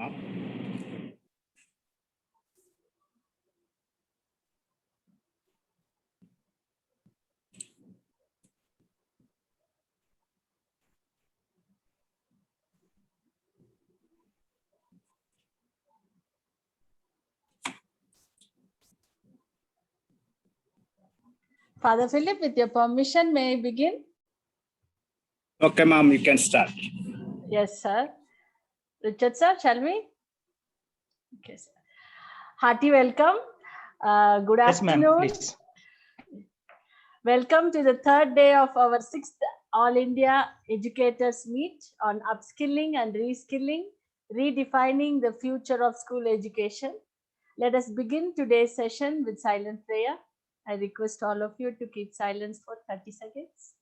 Father Philip, with your permission, may I begin? Okay, ma'am, you can start. Yes, sir. Richard, sir, shall we? Okay, sir. Hearty welcome. Good Yes, ma'am, afternoon. please. Welcome to the third day of our 6th All India Educators Meet on upskilling and reskilling, redefining the future of school education. Let us begin today's session with silent prayer. I request all of you to keep silence for 30 seconds.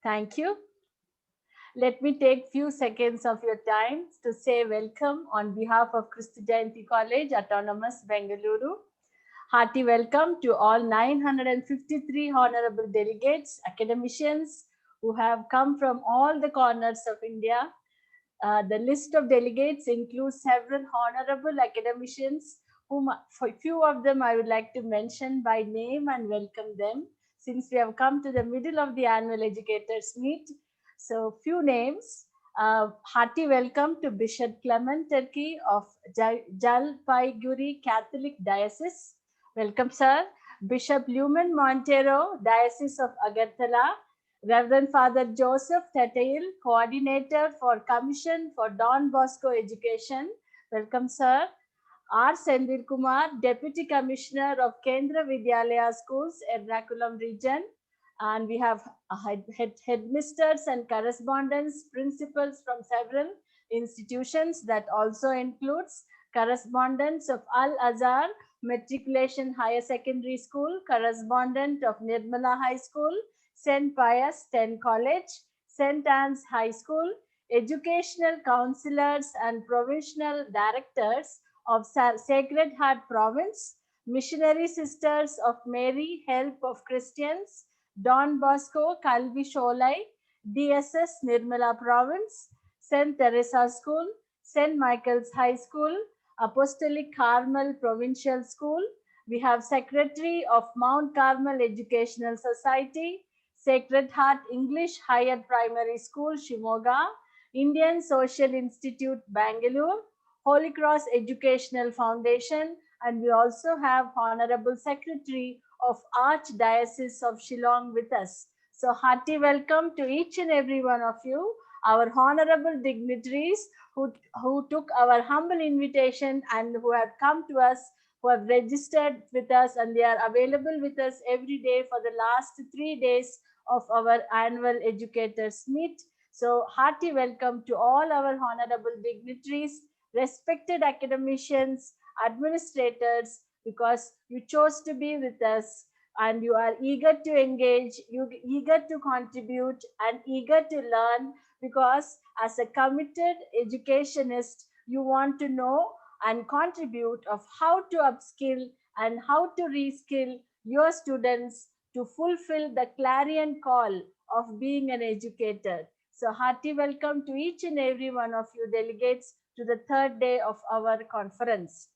Thank you. Let me take few seconds of your time to say welcome on behalf of Christu Jayanti College, Autonomous, Bengaluru. Hearty welcome to all 953 honorable delegates, academicians who have come from all the corners of India. The list of delegates includes several honorable academicians, whom for few of them I would like to mention by name and welcome them, since we have come to the middle of the annual educators meet. So few names. Hearty welcome to Bishop Clement Turkey of Jalpaiguri Catholic Diocese. Welcome, sir. Bishop Lumen Montero, Diocese of Agartala. Reverend Father Joseph Tatail, Coordinator for Commission for Don Bosco Education. Welcome, sir. R. Sendir Kumar, Deputy Commissioner of Kendra Vidyalaya Schools, Ernakulam region. And we have headmasters and correspondents, principals from several institutions. That also includes correspondents of Al Azhar Matriculation Higher Secondary School, correspondent of Nirmala High School, St. Pius X College, St. Anne's High School, educational counselors and provincial directors of Sacred Heart Province, missionary sisters of Mary, Help of Christians, Don Bosco, Kalvi Sholai, DSS Nirmala Province, St. Teresa School, St. Michael's High School, Apostolic Carmel Provincial School. We have Secretary of Mount Carmel Educational Society, Sacred Heart English Higher Primary School, Shimoga, Indian Social Institute, Bangalore, Holy Cross Educational Foundation, and we also have Honorable Secretary of Archdiocese of Shillong with us. So hearty welcome to each and every one of you, our honorable dignitaries who took our humble invitation and who have come to us, who have registered with us, and they are available with us every day for the last 3 days of our annual educators meet. So hearty welcome to all our honorable dignitaries, respected academicians, administrators, because you chose to be with us and you are eager to engage, you eager to contribute and eager to learn, because as a committed educationist, you want to know and contribute of how to upskill and how to reskill your students to fulfill the clarion call of being an educator. So hearty welcome to each and every one of you delegates to the third day of our conference.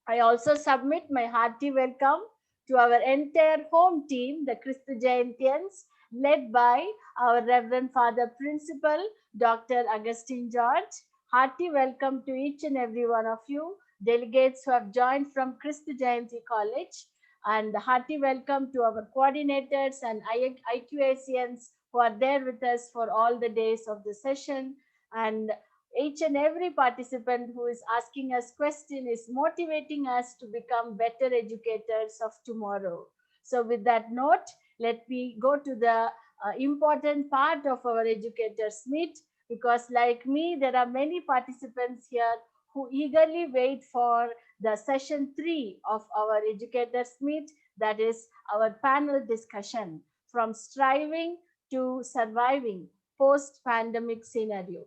I also submit my hearty welcome to our entire home team, the Christu Jayantians, led by our Reverend Father Principal, Dr. Augustine George. Hearty welcome to each and every one of you, delegates who have joined from Christu Jayanti College, and hearty welcome to our coordinators and IQACNs who are there with us for all the days of the session. And each and every participant who is asking us question is motivating us to become better educators of tomorrow. So with that note, let me go to the important part of our educators meet, because like me, there are many participants here who eagerly wait for the session 3 of our educators meet, that is our panel discussion, from striving to surviving post-pandemic scenario.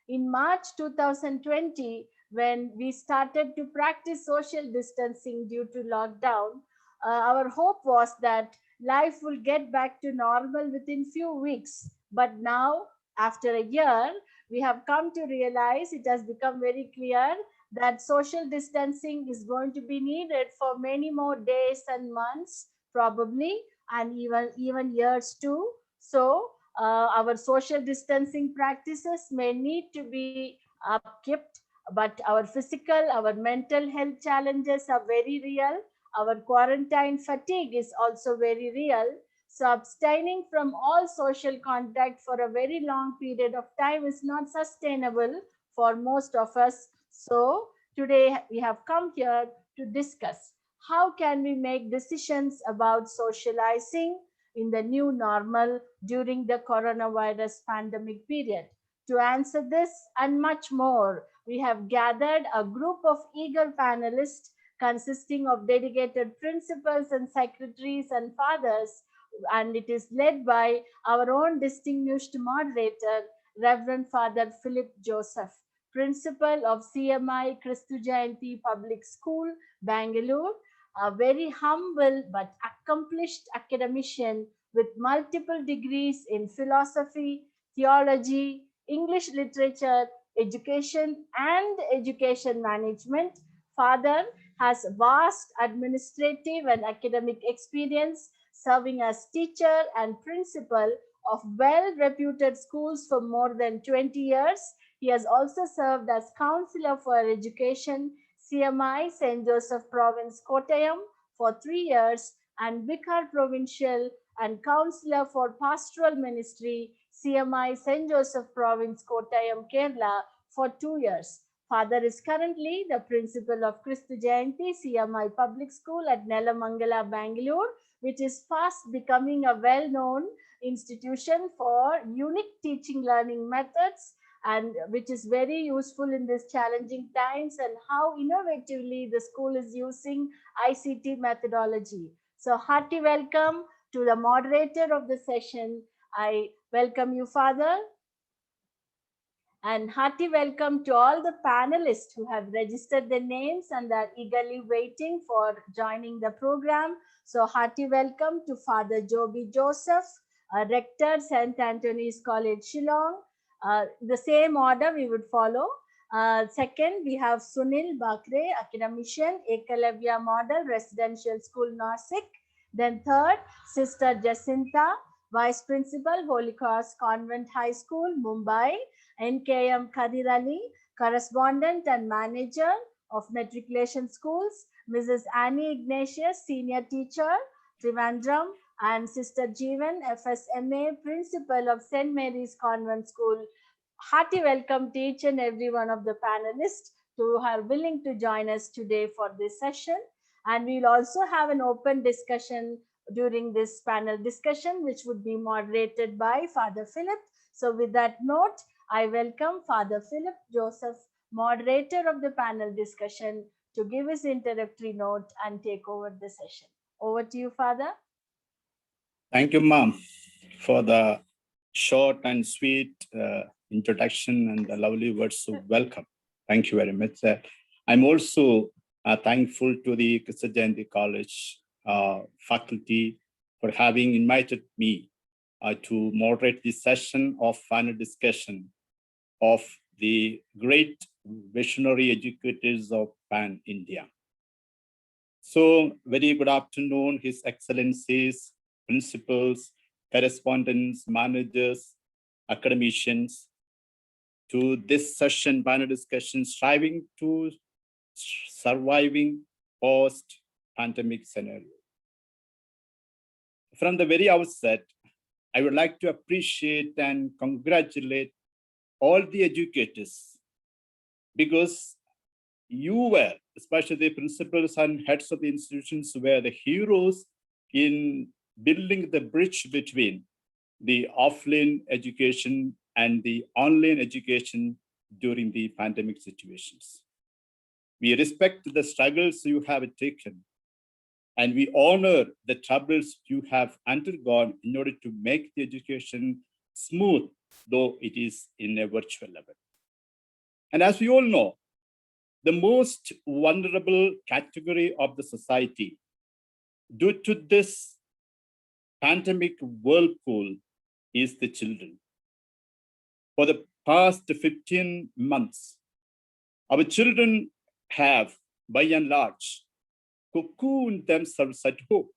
In March 2020, when we started to practice social distancing due to lockdown, our hope was that life will get back to normal within few weeks. But now, after a year, we have come to realize it has become very clear that social distancing is going to be needed for many more days and months, probably, and even years too. So, our social distancing practices may need to be upkept, but our physical, our mental health challenges are very real. Our quarantine fatigue is also very real. So, abstaining from all social contact for a very long period of time is not sustainable for most of us. So, today we have come here to discuss how can we make decisions about socializing in the new normal during the coronavirus pandemic period. To answer this and much more, we have gathered a group of eager panelists consisting of dedicated principals and secretaries and fathers, and it is led by our own distinguished moderator, Reverend Father Philip Joseph, Principal of CMI Christu Jayanti Public School, Bangalore, a very humble but accomplished academician with multiple degrees in philosophy, theology, English literature, education, and education management. Father has vast administrative and academic experience serving as teacher and principal of well-reputed schools for more than 20 years. He has also served as counselor for education, CMI St. Joseph Province, Kottayam for 3 years, and Vicar Provincial and counselor for pastoral ministry, CMI St. Joseph Province, Kottayam, Kerala for 2 years. Father is currently the principal of Christu Jayanti CMI Public School at Nelamangala, Bangalore, which is fast becoming a well-known institution for unique teaching learning methods, and which is very useful in these challenging times, and how innovatively the school is using ICT methodology. So hearty welcome to the moderator of the session. I welcome you, Father, and hearty welcome to all the panelists who have registered their names and are eagerly waiting for joining the program. So hearty welcome to Father Joby Joseph, Rector, St. Anthony's College, Shillong. The same order we would follow. Second, we have Sunil Bakre, academician, Ekalavya Model Residential School, Nasik. Then third, Sister Jacinta, Vice Principal, Holy Cross Convent High School, Mumbai. NKM Kadir Ali, correspondent and manager of matriculation schools, Mrs. Annie Ignatius, senior teacher, Trivandrum, and Sister Jeevan, FSMA, principal of St. Mary's Convent School. Hearty welcome to each and every one of the panelists who are willing to join us today for this session. And we'll also have an open discussion during this panel discussion, which would be moderated by Father Philip. So with that note, I welcome Father Philip Joseph, moderator of the panel discussion, to give his introductory note and take over the session. Over to you, Father. Thank you, Ma'am, for the short and sweet introduction and the lovely words of welcome. Thank you very much. I'm also thankful to the Christu Jayanti College faculty for having invited me to moderate this session of panel discussion of the great visionary educators of Pan India. So, very good afternoon, His Excellencies, principals, correspondents, managers, academicians, to this session panel discussion, striving to surviving post-pandemic scenario. From the very outset, I would like to appreciate and congratulate all the educators, because you were, especially the principals and heads of the institutions, were the heroes in building the bridge between the offline education and the online education during the pandemic situations. We respect the struggles you have taken, and we honor the troubles you have undergone in order to make the education smooth, though it is in a virtual level. And as we all know, the most vulnerable category of the society due to this pandemic whirlpool is the children. For the past 15 months, our children have, by and large, cocooned themselves at home.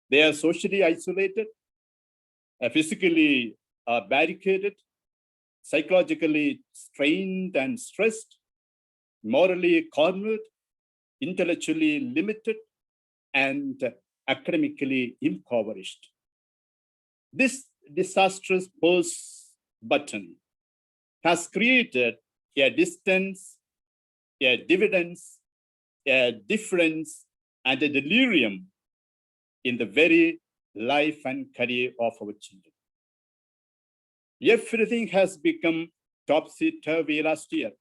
They are socially isolated, physically barricaded, psychologically strained and stressed, morally cornered, intellectually limited, and academically impoverished. This disastrous pause button has created a distance, a dividends, a difference, and a delirium in the very life and career of our children. Everything has become topsy-turvy last year.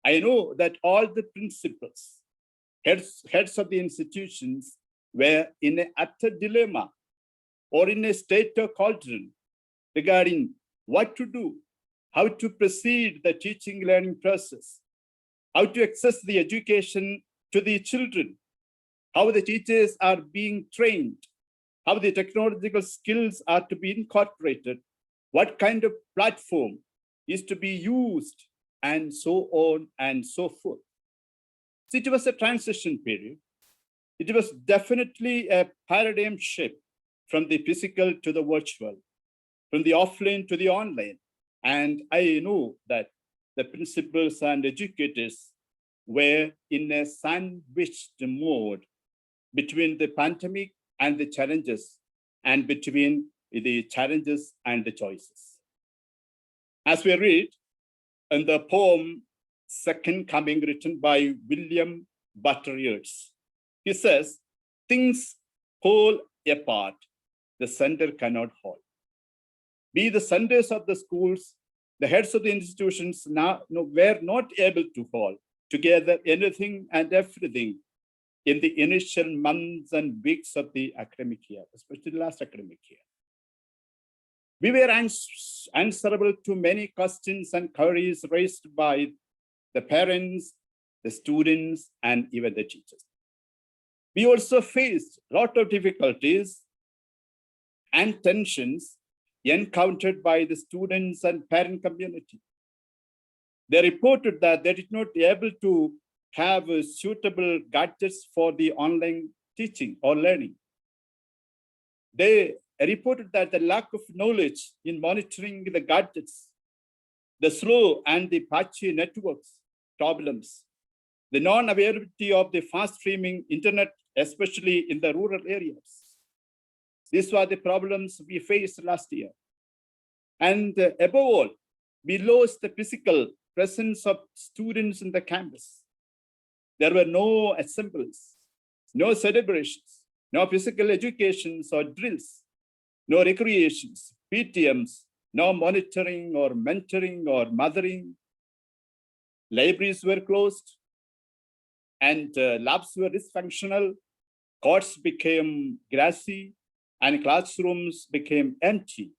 I know that all the principals, heads of the institutions were in an utter dilemma or in a state of cauldron regarding what to do, how to proceed the teaching learning process, how to access the education to the children, how the teachers are being trained, how the technological skills are to be incorporated, what kind of platform is to be used, and so on and so forth. So it was a transition period. It was definitely a paradigm shift from the physical to the virtual, from the offline to the online. And I know that the principals and educators were in a sandwiched mode between the pandemic and the challenges, and between the challenges and the choices. As we read in the poem Second Coming, written by William Butler Yeats, he says, things fall apart, the center cannot hold. Be the centers of the schools, the heads of the institutions were not able to hold together anything and everything in the initial months and weeks of the academic year, especially the last academic year. We were answerable to many questions and queries raised by the parents, the students, and even the teachers. We also faced a lot of difficulties and tensions encountered by the students and parent community. They reported that they did not be able to have suitable gadgets for the online teaching or learning. They reported that the lack of knowledge in monitoring the gadgets, the slow and the patchy networks problems, the non-availability of the fast streaming internet, especially in the rural areas. These were the problems we faced last year. And above all, we lost the physical presence of students in the campus. There were no assemblies, no celebrations, no physical educations or drills, no recreations, PTMs, no monitoring or mentoring or mothering. Libraries were closed and labs were dysfunctional. Courts became grassy and classrooms became empty.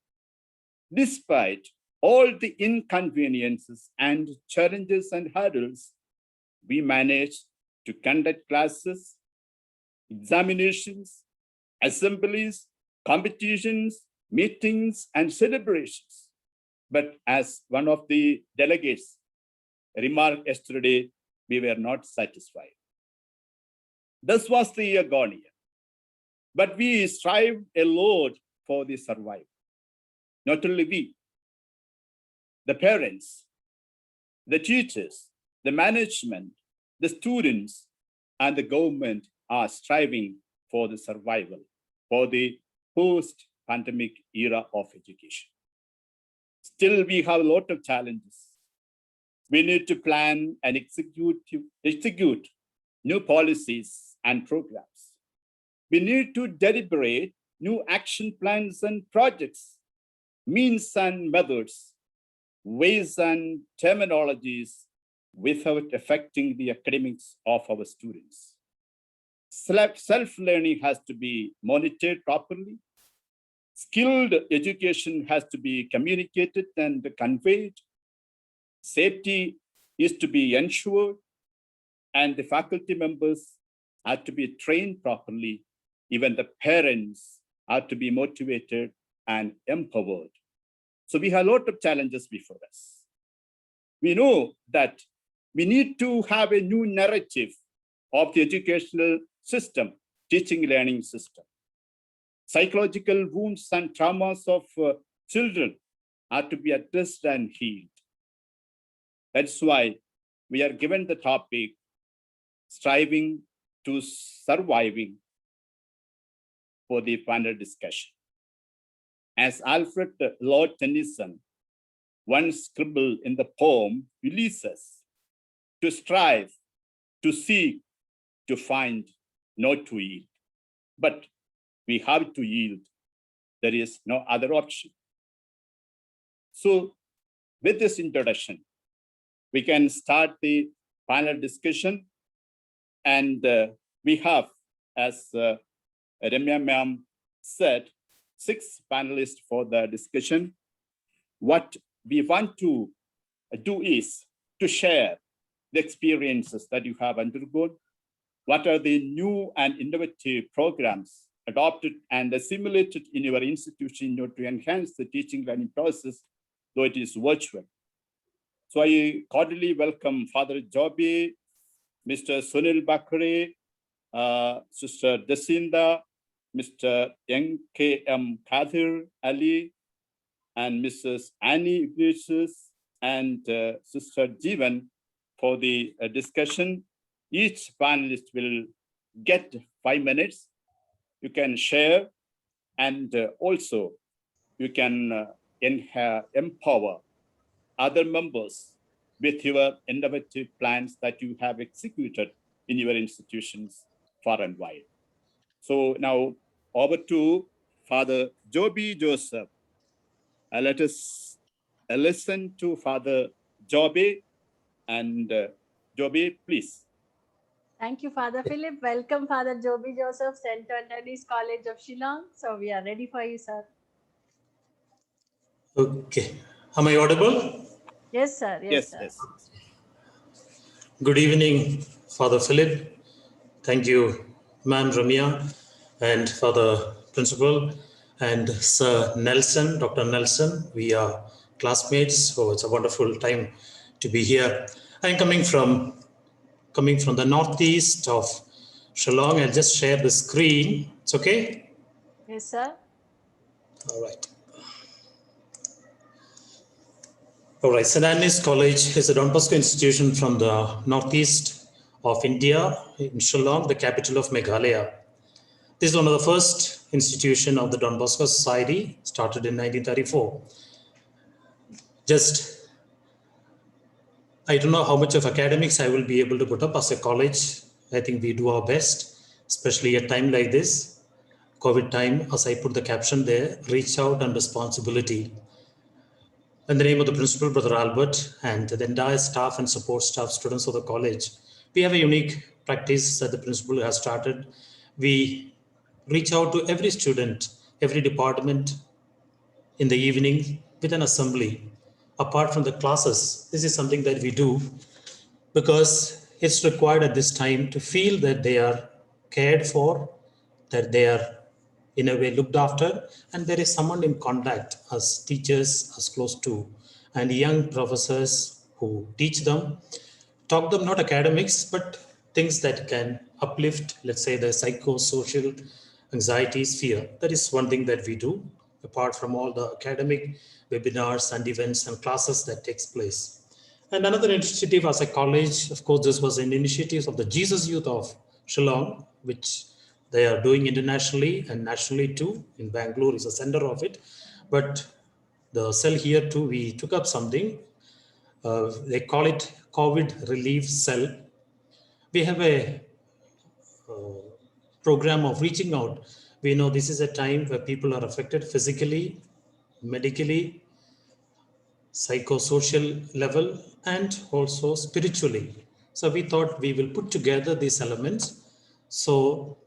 Despite all the inconveniences and challenges and hurdles, we managed to conduct classes, examinations, assemblies, competitions, meetings, and celebrations. But as one of the delegates remarked yesterday, we were not satisfied. This was the year gone year. But we strived a lot for the survival. Not only we, the parents, the teachers, the management, the students, and the government are striving for the survival, for the post-pandemic era of education. Still, we have a lot of challenges. We need to plan and execute new policies and programs. We need to deliberate new action plans and projects, means and methods, ways and terminologies without affecting the academics of our students. Self-learning has to be monitored properly. Skilled education has to be communicated and conveyed. Safety is to be ensured, and the faculty members are to be trained properly. Even the parents are to be motivated and empowered. So we have a lot of challenges before us. We know that we need to have a new narrative of the educational system, teaching learning system. Psychological wounds and traumas of children are to be addressed and healed. That's why we are given the topic, striving to surviving, for the panel discussion. As Alfred Lord Tennyson once scribbled in the poem Ulysses, to strive, to seek, to find, not to yield. But we have to yield. There is no other option. So with this introduction, we can start the panel discussion. And we have, as Ramya ma'am said, 6 panelists for the discussion. What we want to do is to share the experiences that you have undergone. What are the new and innovative programs adopted and assimilated in your institution in order to enhance the teaching learning process, though it is virtual? So I cordially welcome Father Joby, Mr. Sunil Bakre, Sister Dasinda, Mr. N.K.M. Kadir Ali, and Mrs. Annie Iglesias, and Sister Jeevan for the discussion. Each panelist will get 5 minutes. You can share, and also you can empower other members with your innovative plans that you have executed in your institutions far and wide. So now over to Father Joby Joseph. Let us listen to Father Joby, and Joby, please. Thank you, Father Philip. Welcome, Father Joby Joseph, St. Anthony's College of Shillong. So we are ready for you, sir. Okay. Am I audible? Yes, sir. Yes, sir. Yes. Good evening, Father Philip. Thank you, Ma'am Ramya, and Father Principal, and Sir Nelson, Dr. Nelson. We are classmates, so it's a wonderful time to be here. I'm coming from the northeast of Shillong. I'll just share the screen. It's okay? Yes, sir. All right. All right, St. Anthony's College is a Don Bosco institution from the northeast of India, in Shillong, the capital of Meghalaya. This is one of the first institution of the Don Bosco Society, started in 1934. I don't know how much of academics I will be able to put up as a college. I think we do our best, especially at a time like this, COVID time, as I put the caption there, reach out and responsibility. In the name of the principal, Brother Albert, and the entire staff and support staff, students of the college, we have a unique practice that the principal has started. We reach out to every student, every department in the evening with an assembly. Apart from the classes, this is something that we do because it's required at this time to feel that they are cared for, that they are in a way looked after, and there is someone in contact as teachers, as close to, and young professors who teach them, talk them not academics, but things that can uplift, let's say, the psychosocial anxieties, fear. That is one thing that we do, apart from all the academic webinars and events and classes that takes place. And another initiative as a college, of course, this was an initiative of the Jesus Youth of Shillong, which they are doing internationally and nationally too. In Bangalore is the center of it. But the cell here too, we took up something. They call it COVID Relief Cell. We have a program of reaching out. We know this is a time where people are affected physically, medically, psychosocial level, and also spiritually. So we thought we will put together these elements. So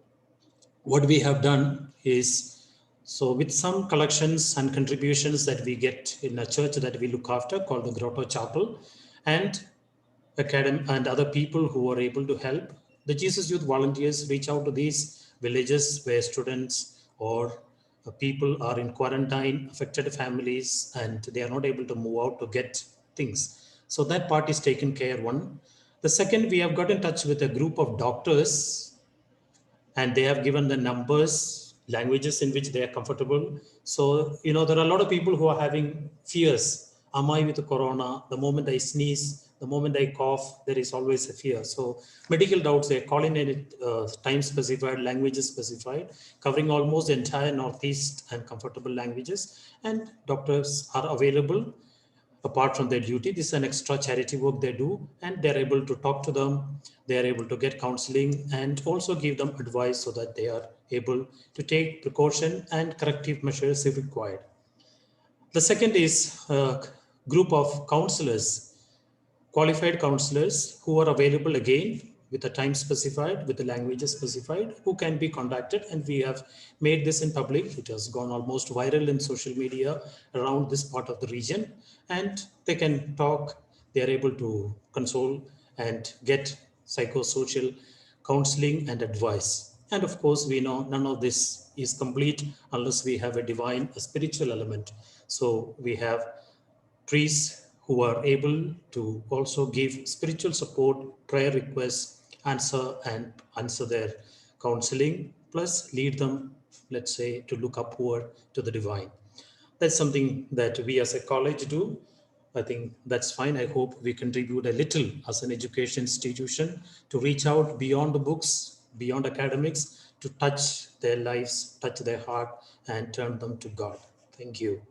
what we have done is, so with some collections and contributions that we get in a church that we look after called the Grotto Chapel, and academy and other people who are able to help. The Jesus Youth volunteers reach out to these villages where students or people are in quarantine, affected families, and they are not able to move out to get things. So that part is taken care one. The second, we have got in touch with a group of doctors, and they have given the numbers, languages in which they are comfortable. So, there are a lot of people who are having fears. Am I with the corona? The moment I sneeze, the moment I cough, there is always a fear. So medical doubts, they are calling it time specified, languages specified, covering almost the entire Northeast and comfortable languages. And doctors are available apart from their duty. This is an extra charity work they do, and they're able to talk to them. They are able to get counseling and also give them advice so that they are able to take precaution and corrective measures if required. The second is a group of counselors, qualified counselors who are available again with the time specified, with the languages specified, who can be contacted. And we have made this in public. It has gone almost viral in social media around this part of the region. And they can talk, they are able to console and get psychosocial counseling and advice. And of course, we know none of this is complete unless we have a divine, a spiritual element. So we have priests who are able to also give spiritual support, prayer requests, answer their counseling, plus lead them, let's say, to look upward to the divine. That's something that we as a college do. I think that's fine. I hope we contribute a little as an education institution to reach out beyond the books, beyond academics, to touch their lives, touch their heart, and turn them to God. Thank you.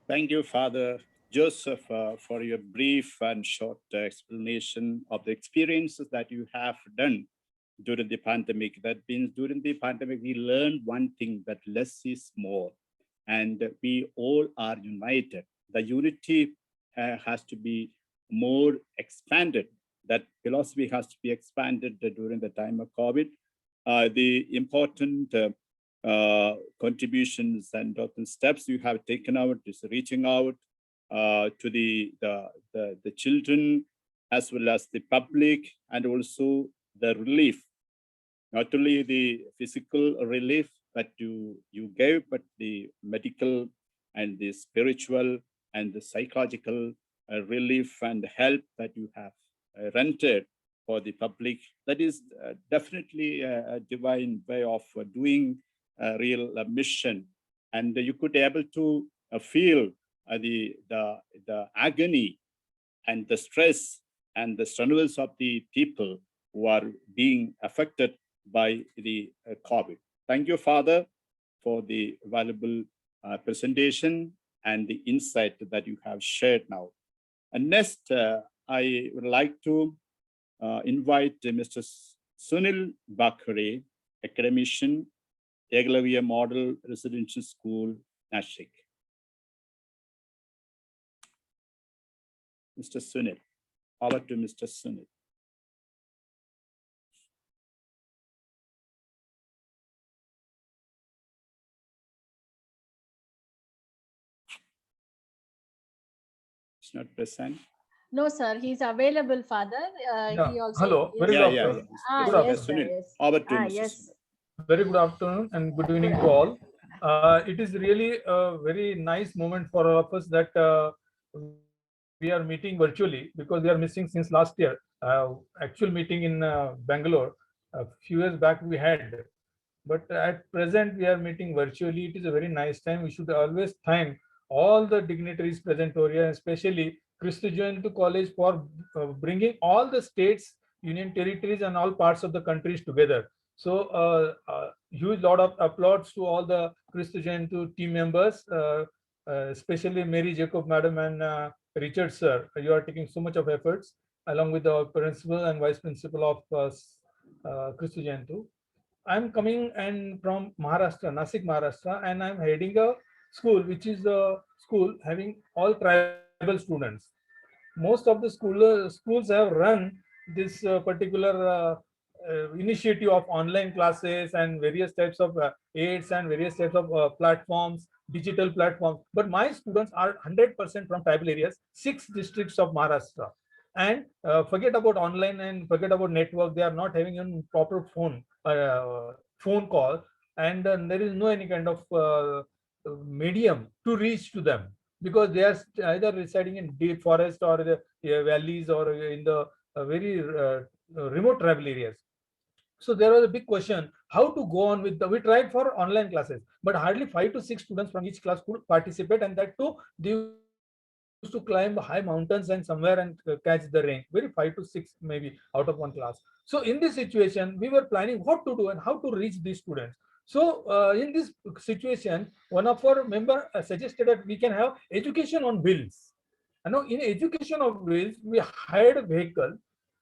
Thank you, Father Joseph, for your brief and short explanation of the experiences that you have done during the pandemic. That means during the pandemic, we learned one thing, that less is more, and we all are united. The unity has to be more expanded. That philosophy has to be expanded during the time of COVID. The important contributions and steps you have taken out is reaching out to the children as well as the public, and also the relief, not only the physical relief that you gave, but the medical and the spiritual and the psychological relief and help that you have rendered for the public. That is definitely a divine way of doing a real mission. And you could be able to feel the agony and the stress and the struggles of the people who are being affected by the COVID. Thank you, Father, for the valuable presentation and the insight that you have shared now. And next, I would like to invite Mr. Sunil Bakare, academician, Eklavya Model Residential School, Nashik. Mr. Sunil, over to Mr. Sunil. It's not present. No, sir, he's available, Father. Yeah. He also. Hello, Yes. very good Yeah. afternoon. Ah, Good yes, sir, Sunil, yes. over to Ah, Mr. yes. Sunil. Very good afternoon and good evening to all. It is really a very nice moment for all of us that we are meeting virtually, because we are missing since last year. Actual meeting in Bangalore a few years back we had, but at present we are meeting virtually. It is a very nice time. We should always thank all the dignitaries present over here, especially Christy Juvenile College, for bringing all the states, union territories, and all parts of the countries together. So huge lot of applause to all the Christy Juvenile team members, especially Mary Jacob madam and Richard sir. You are taking so much of efforts along with the principal and vice principal of Christy Juvenile. I'm coming and from Maharashtra, Nasik, Maharashtra, and I'm heading a school, which is a school having all tribal students. Most of the schools have run this particular initiative of online classes and various types of aids and various types of platforms digital platforms. But my students are 100% from tribal areas, 6 districts of Maharashtra. And forget about online and forget about network. They are not having a proper phone call, and there is no any kind of medium to reach to them, because they are either residing in deep forest or the valleys, or in the very remote tribal areas. So there was a big question how to go on with we tried for online classes, but hardly 5 to 6 students from each class could participate, and that too they used to climb high mountains and somewhere and catch the rain. Very 5 to 6 maybe out of one class. So in this situation, we were planning what to do and how to reach these students. So in this situation, one of our member suggested that we can have education on wheels. And now in education of wheels, we hired a vehicle,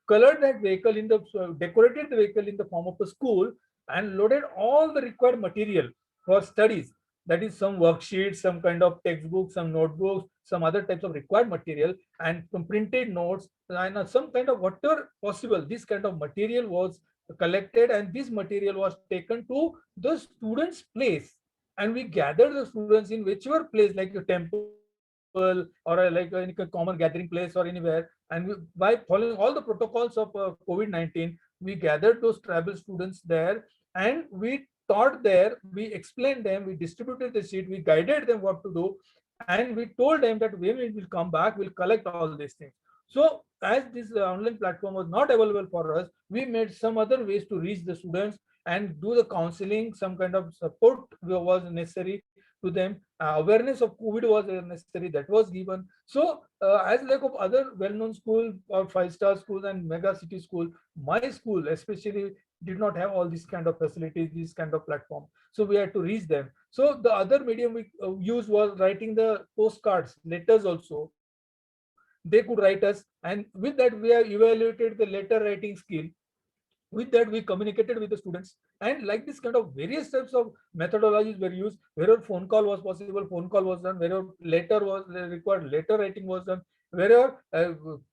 colored that vehicle in the decorated the vehicle in the form of a school, and loaded all the required material for studies. That is some worksheets, some kind of textbooks, some notebooks, some other types of required material, and some printed notes, and some kind of whatever possible. This kind of material was collected, and this material was taken to the students' place. And we gathered the students in whichever place, like a temple or like a common gathering place or anywhere. And by following all the protocols of COVID-19, we gathered those tribal students there, and we taught there, we explained them, we distributed the sheet, we guided them what to do, and we told them that when we will come back, we'll collect all these things. So as this online platform was not available for us, we made some other ways to reach the students and do the counseling. Some kind of support was necessary to them. Awareness of COVID was necessary, that was given. So as like of other well-known schools or 5-star schools and mega city school, my school especially did not have all these kind of facilities, this kind of platform. So we had to reach them. So the other medium we used was writing the postcards, letters also. They could write us, and with that we have evaluated the letter writing skill. With that we communicated with the students, and like this kind of various types of methodologies were used. Wherever phone call was possible, phone call was done. Wherever letter was required, letter writing was done. Wherever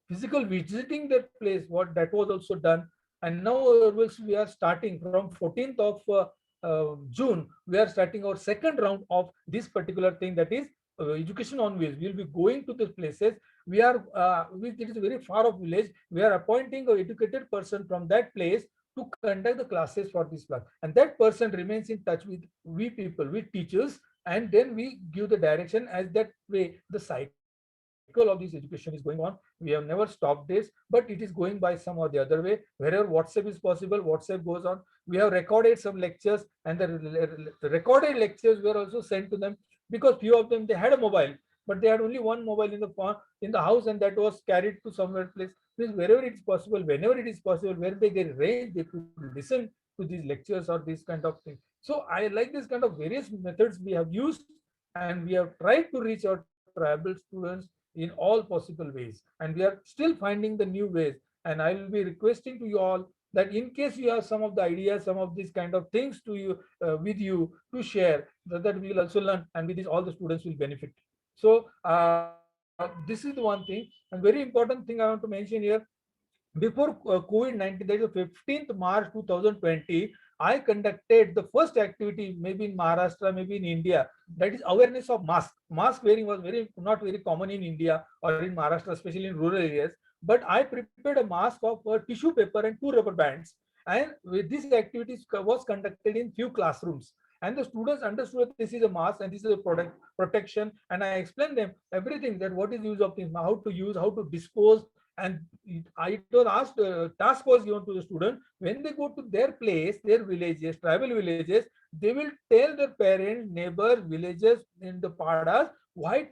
physical visiting that place, what that was also done. And now we are starting from 14th of June, we are starting our second round of this particular thing, that is education on wheels. We will be going to the places. We are it is a very far off village. We are appointing an educated person from that place to conduct the classes for this class, and that person remains in touch with we people, with teachers, and then we give the direction. As that way the cycle of this education is going on. We have never stopped this, but it is going by some or the other way. Wherever WhatsApp is possible, WhatsApp goes on. We have recorded some lectures, and the recorded lectures were also sent to them, because few of them, they had a mobile, but they had only one mobile in the house, and that was carried to somewhere place. Because wherever it is possible, whenever it is possible, where they get range, they could listen to these lectures or this kind of thing. So I like this kind of various methods we have used, and we have tried to reach our tribal students in all possible ways, and we are still finding the new ways. And I will be requesting to you all that in case you have some of the ideas, some of these kind of things to you with you to share, that we will also learn, and with this all the students will benefit. So this is the one thing. And very important thing I want to mention here, before COVID-19, that is 15th March 2020, I conducted the first activity, maybe in Maharashtra, maybe in India, that is awareness of mask. Mask wearing was not very common in India or in Maharashtra, especially in rural areas. But I prepared a mask of tissue paper and 2 rubber bands. And with these activities was conducted in few classrooms. And the students understood this is a mask and this is a product protection. And I explained them everything, that what is the use of things, how to use, how to dispose. And I was asked, task was given to the student. When they go to their place, their villages, tribal villages, they will tell their parents, neighbors, villages in the padas why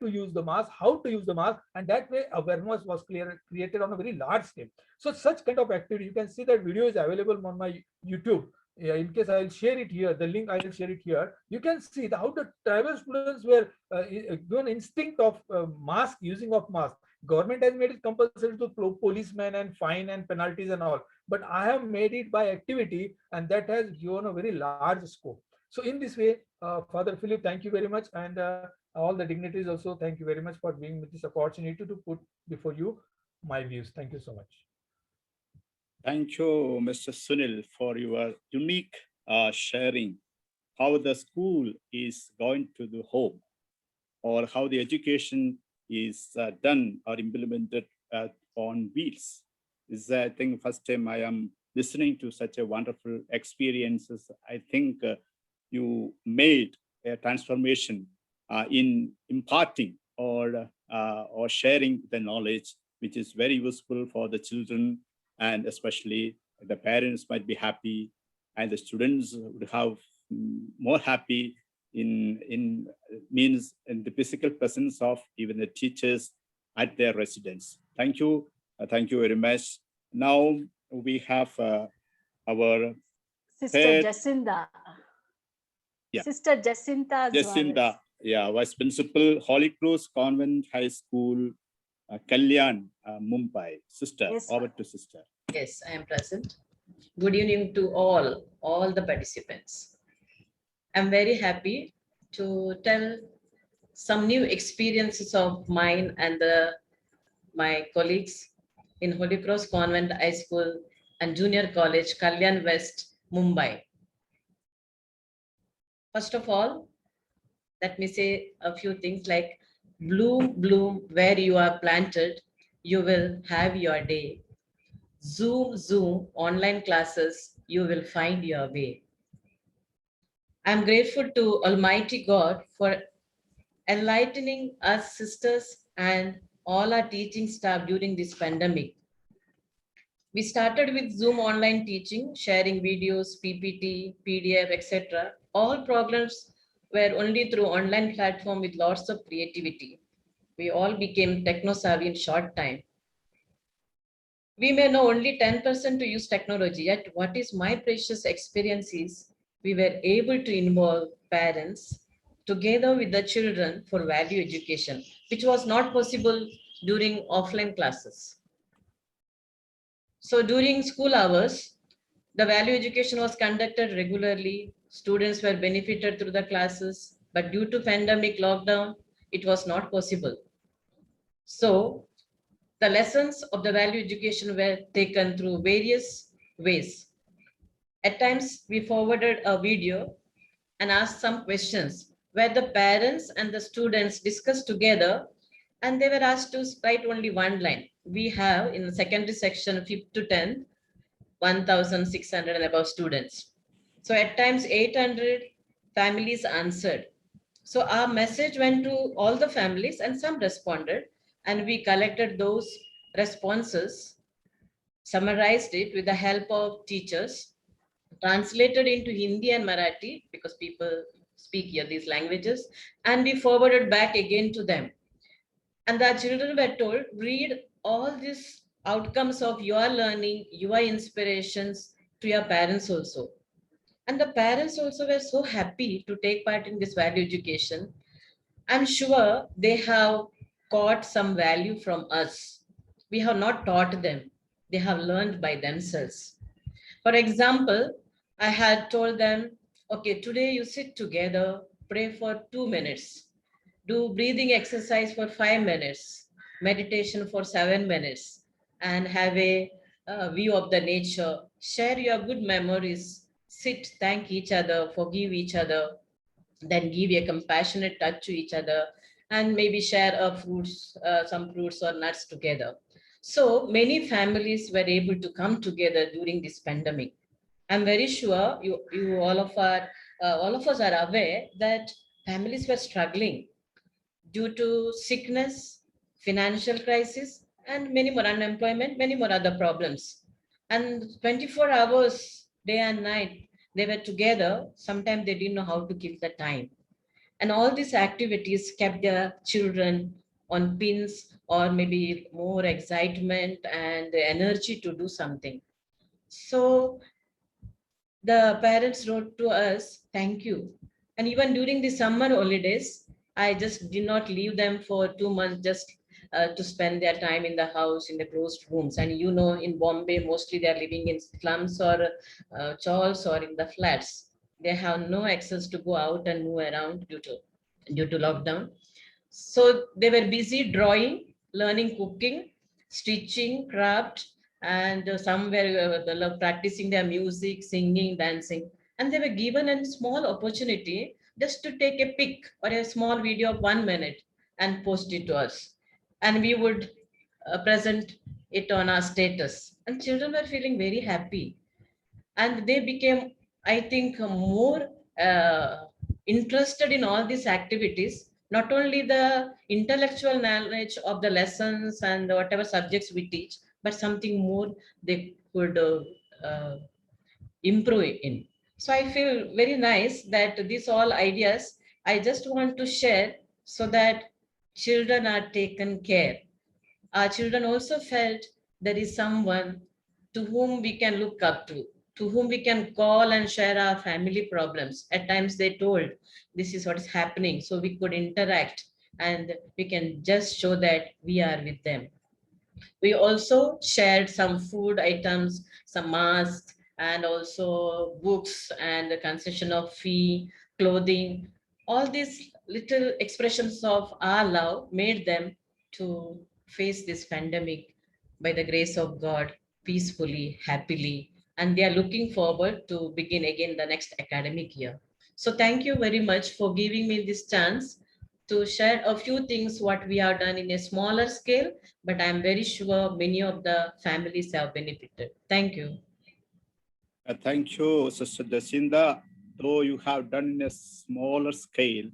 to use the mask, how to use the mask, and that way awareness was created on a very large scale. So such kind of activity, you can see that video is available on my YouTube. Yeah, in case I'll share it here, the link I'll share it here. You can see how the tribal students were given instinct of mask, using of mask. Government has made it compulsory to policemen and fine and penalties and all, but I have made it by activity, and that has given a very large scope. So in this way, Father Philip, thank you very much, and all the dignitaries also, thank you very much for giving me this opportunity to put before you my views. Thank you so much. Thank you, Mr. Sunil, for your unique sharing how the school is going to the home, or how the education is done or implemented on wheels. This is, I think, first time I am listening to such a wonderful experiences. I think you made a transformation in imparting or sharing the knowledge, which is very useful for the children, and especially the parents might be happy, and the students would have more happy in means in the physical presence of even the teachers at their residence. Thank you very much. Now we have our Sister third- Jacinda. Yeah. Sister Jacinta. Jacinda, yeah, Vice Principal, Holy Cross Convent High School, Kalyan, Mumbai. Sister, Yes, over to sister. Yes, I am present. Good evening to all the participants. I'm very happy to tell some new experiences of mine and my colleagues in Holy Cross Convent High School and Junior College, Kalyan West, Mumbai. First of all, let me say a few things like bloom, bloom, where you are planted, you will have your day. Zoom, Zoom, online classes, you will find your way. I'm grateful to Almighty God for enlightening us sisters and all our teaching staff during this pandemic. We started with Zoom online teaching, sharing videos, PPT, PDF, etc. All programs were only through online platform with lots of creativity. We all became techno-savvy in short time. We may know only 10% to use technology, yet what is my precious experience is we were able to involve parents together with the children for value education, which was not possible during offline classes. So during school hours, the value education was conducted regularly. Students were benefited through the classes, but due to pandemic lockdown, it was not possible. So the lessons of the value education were taken through various ways. At times, we forwarded a video and asked some questions where the parents and the students discussed together, and they were asked to write only one line. We have in the secondary section 5th to 10th, 1,600 and above students. So at times 800 families answered. So our message went to all the families and some responded, and we collected those responses, summarized it with the help of teachers, translated into Hindi and Marathi because people speak here these languages, and we forwarded back again to them. And the children were told, read all these outcomes of your learning, your inspirations to your parents also. And the parents also were so happy to take part in this value education. I'm sure they have caught some value from us. We have not taught them. They have learned by themselves. For example, I had told them, okay, today you sit together, pray for 2 minutes, do breathing exercise for 5 minutes, meditation for 7 minutes, and have a view of the nature, share your good memories, sit, thank each other, forgive each other, then give a compassionate touch to each other, and maybe share some fruits or nuts together. So many families were able to come together during this pandemic. I'm very sure you all of us are aware that families were struggling due to sickness, financial crisis, and many more unemployment, many more other problems. And 24 hours, day and night, they were together. Sometimes they didn't know how to give the time. And all these activities kept their children on pins, or maybe more excitement and energy to do something. So the parents wrote to us, thank you. And even during the summer holidays, I just did not leave them for 2 months just to spend their time in the house, in the closed rooms. And you know, in Bombay, mostly they're living in slums or chawls or in the flats. They have no access to go out and move around due to lockdown. So they were busy drawing, learning cooking, stitching, craft, and some were practicing their music, singing, dancing. and they were given a small opportunity just to take a pic or a small video of 1 minute and post it to us. And we would present it on our status. And children were feeling very happy. And they became, I think, more interested in all these activities, not only the intellectual knowledge of the lessons and whatever subjects we teach, but something more they could improve in. So I feel very nice that these all ideas I just want to share so that children are taken care. Our children also felt there is someone to whom we can look up to whom we can call and share our family problems. At times they told, this is what is happening. So we could interact and we can just show that we are with them. We also shared some food items, some masks, and also books and the concession of fee, clothing. All these little expressions of our love made them to face this pandemic by the grace of God peacefully, happily, and they are looking forward to begin again the next academic year. So thank you very much for giving me this chance to share a few things what we have done in a smaller scale, but I'm very sure many of the families have benefited. Thank you. Thank you, Sister Jacinda. Though you have done in a smaller scale,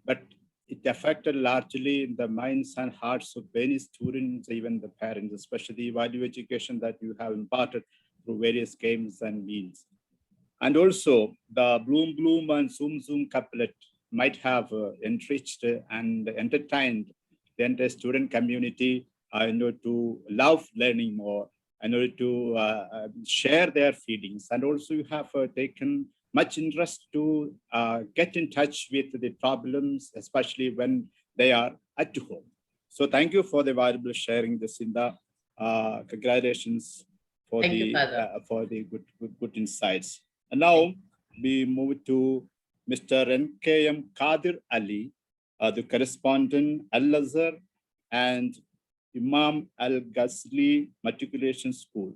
but it affected largely in the minds and hearts of many students, even the parents, especially value education that you have imparted through various games and means. And also the Bloom Bloom and Zoom Zoom couplet might have enriched and entertained the entire student community in order to love learning more, in order to share their feelings. And also you have taken much interest to get in touch with the problems, especially when they are at home. So thank you for the valuable sharing, Jacinda. Congratulations for Thank you, the Father. good insights. And now we move to Mr. NKM Kadir Ali, the correspondent Al-Azhar and Imam Al-Ghazali Matriculation School.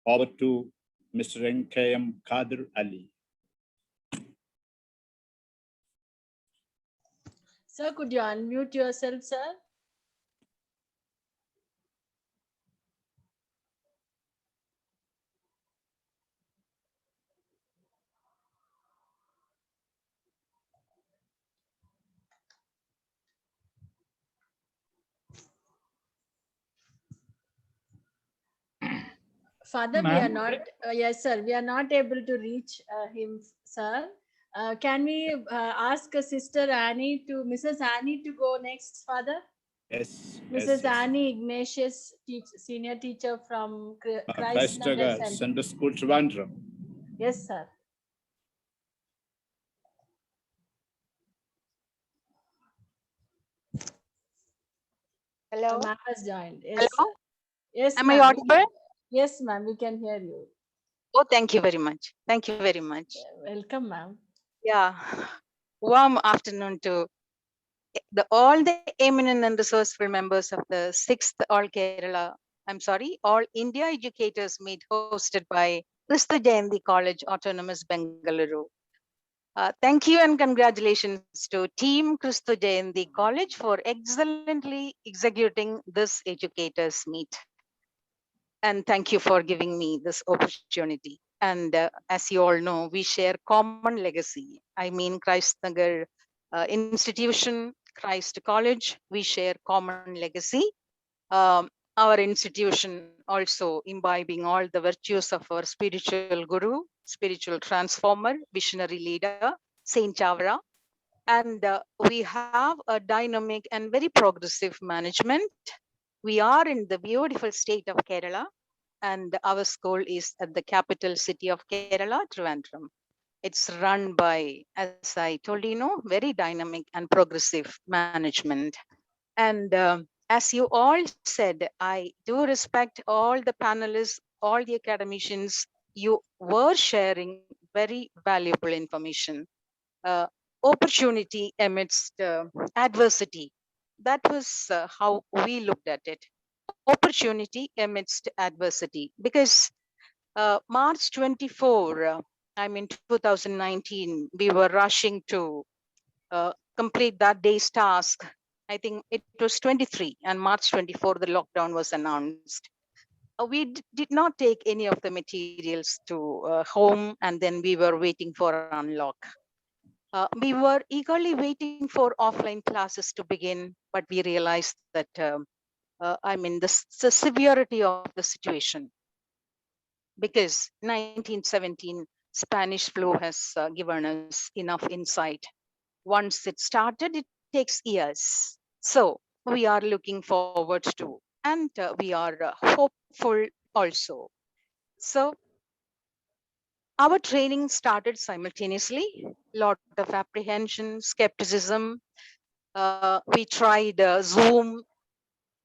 Over to Mr. NKM Kadir Ali. Sir, could you unmute yourself, sir? Father, we are not, yes, sir, we are not able to reach him, sir. Can we ask Sister Annie to, Mrs. Annie to go next, Father? Yes. Mrs. Annie Ignatius, senior teacher from Christ Nagar Center School, Trivandrum. Yes, sir. Hello. Ma'am has joined. Yes, Hello. sir. Yes, Am I audible? Yes, ma'am. We can hear you. Oh, thank you very much. Thank you very much. Welcome, ma'am. Yeah. Warm afternoon to all the eminent and resourceful members of the 6th All India Educators Meet hosted by Christu Jayanti College Autonomous Bengaluru. Thank you and congratulations to Team Christu Jayanti College for excellently executing this Educators Meet. And thank you for giving me this opportunity. And as you all know, we share common legacy. I mean, Christ Nagar institution, Christ College, we share common legacy. Our institution also imbibing all the virtues of our spiritual guru, spiritual transformer, visionary leader, Saint Chavara. And we have a dynamic and very progressive management. We are in the beautiful state of Kerala, and our school is at the capital city of Kerala, Trivandrum. It's run by, as I told you, very dynamic and progressive management. And as you all said, I do respect all the panelists, all the academicians. You were sharing very valuable information. Opportunity amidst adversity. That was how we looked at it. Opportunity amidst adversity, because March 24 I mean, 2019, we were rushing to complete that day's task. I think it was 23 and March 24, the lockdown was announced. We did not take any of the materials to home, and then we were waiting for unlock. We were eagerly waiting for offline classes to begin, but we realized that, I mean, the severity of the situation, because 1917 Spanish flu has given us enough insight. Once it started, it takes years. So we are looking forward to, and we are hopeful also. So our training started simultaneously, lot of apprehension, skepticism. We tried Zoom,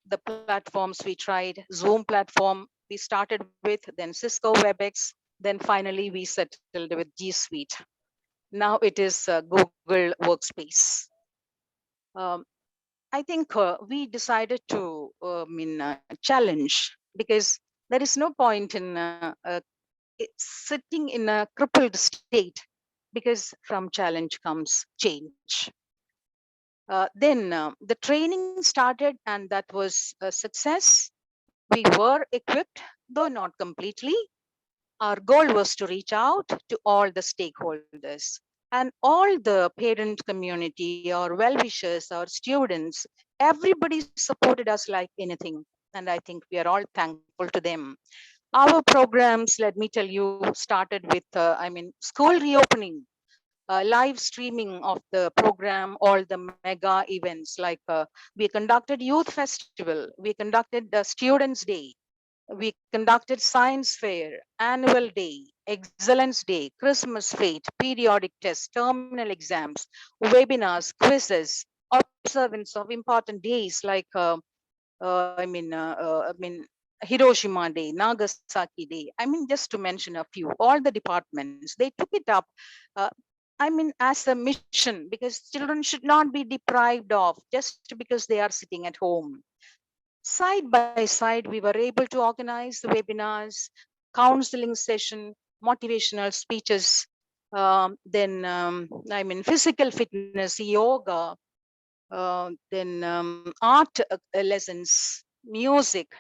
the platforms we tried, Zoom platform we started with, then Cisco WebEx, then finally we settled with G Suite. Now it is Google Workspace. I think we decided to challenge, because there is no point in sitting in a crippled state, because from challenge comes change. Then the training started, and that was a success. We were equipped, though not completely. Our goal was to reach out to all the stakeholders and all the parent community, our well-wishers, our students. Everybody supported us like anything. And I think we are all thankful to them. Our programs, let me tell you, started with, school reopening, live streaming of the program, all the mega events, like we conducted Youth Festival, we conducted the Students' Day, we conducted Science Fair, Annual Day, Excellence Day, Christmas Fete, periodic tests, terminal exams, webinars, quizzes, observance of important days like Hiroshima Day, Nagasaki Day. I mean, just to mention a few, all the departments, they took it up, uh, as a mission, because children should not be deprived of just because they are sitting at home. Side by side, we were able to organize the webinars, counseling session, motivational speeches, physical fitness, yoga, then art lessons, music,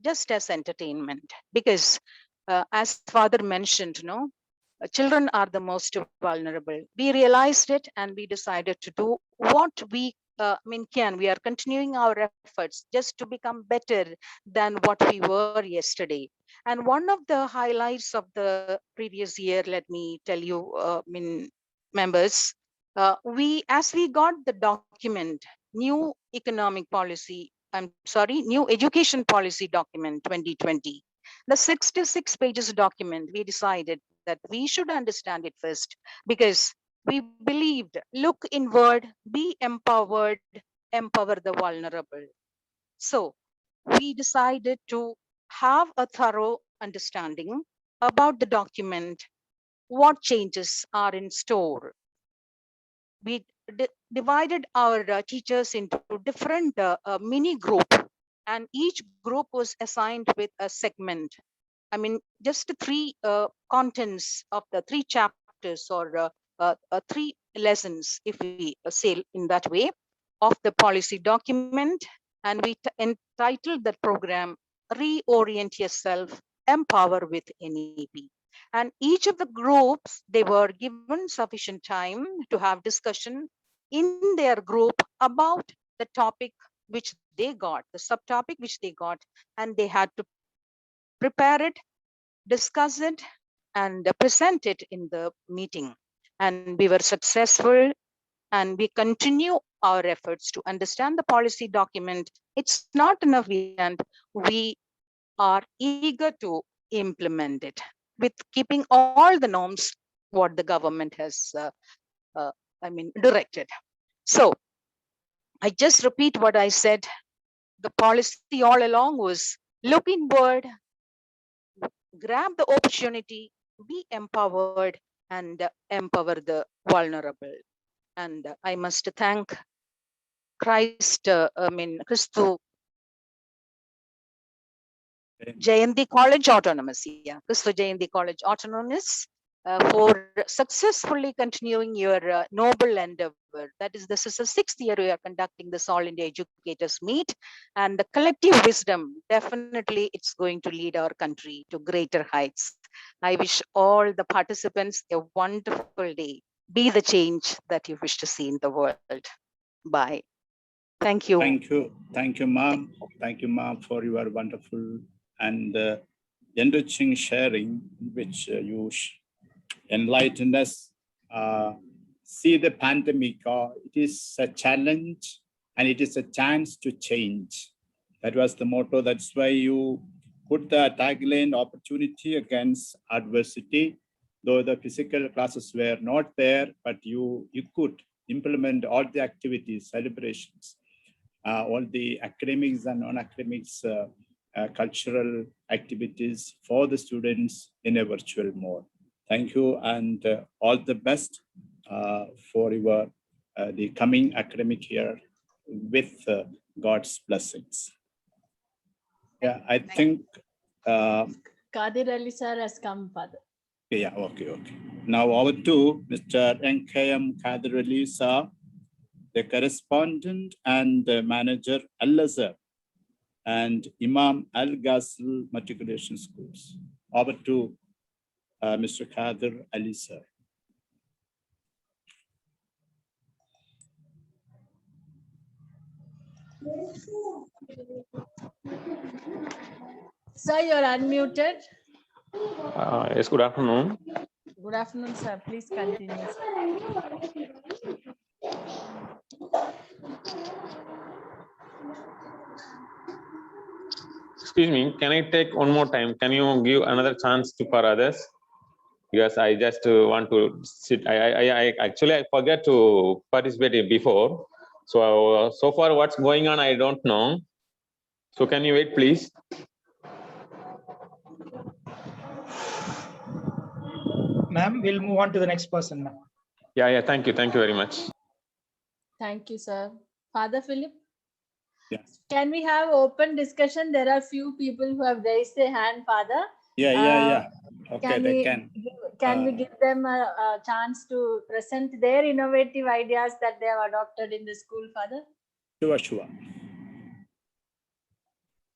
just as entertainment. Because as father mentioned, children are the most vulnerable. We realized it, and we decided to do what we can. We are continuing our efforts just to become better than what we were yesterday. And one of the highlights of the previous year, let me tell you, members, as we got the document, new economic policy, new education policy document 2020, the 66 pages document, we decided that we should understand it first, because we believed, look inward, be empowered, empower the vulnerable. So we decided to have a thorough understanding about the document, what changes are in store. We divided our teachers into different mini group, and each group was assigned with a segment. I mean, just three contents of the three chapters, or three lessons, if we say in that way, of the policy document. And we entitled that program, Reorient Yourself, Empower with NEP. And each of the groups, they were given sufficient time to have discussion in their group about the topic which they got, the subtopic which they got, and they had to prepare it, discuss it, and present it in the meeting. And we were successful, and we continue our efforts to understand the policy document. It's not enough, and we are eager to implement it with keeping all the norms what the government has directed. So I just repeat what I said. The policy all along was look inward, grab the opportunity, be empowered, and empower the vulnerable. And I must thank Christu Jayanti College Autonomous. Yeah, Christu Jayanti College Autonomous, for successfully continuing your noble endeavor. That is, this is the 6th year we are conducting this All India Educators Meet, and the collective wisdom, definitely it's going to lead our country to greater heights. I wish all the participants a wonderful day. Be the change that you wish to see in the world. Bye. Thank you. Thank you. Thank you, ma'am. Thank you, ma'am, for your wonderful and enriching sharing, which you enlightened us. See the pandemic, it is a challenge and it is a chance to change. That was the motto. That's why you put the tagline, opportunity against adversity. Though the physical classes were not there, but you could implement all the activities, celebrations, all the academics and non-academics, cultural activities for the students in a virtual mode. Thank you, and all the best for your the coming academic year with God's blessings. Yeah, I think. Kadir Ali sir has come, Father. Yeah, okay. Now over to Mr. NKM Kadir Ali sir, the correspondent and the manager Al-Azhar and Imam Al-Ghazal Matriculation Schools. Over to Mr. Kadir Ali sir. Sir, you're unmuted. Yes, good afternoon. Good afternoon, sir. Please continue. Excuse me, can I take one more time? Can you give another chance for others? Because I just want to sit. I actually forget to participate before. So far what's going on, I don't know. So can you wait, please? Ma'am, we'll move on to the next person now. Yeah, thank you very much. Thank you, sir. Father Philip? Yes. Can we have open discussion? There are few people who have raised their hand, Father. Yeah. Okay, they can. Can we give them a chance to present their innovative ideas that they have adopted in the school, Father? Sure.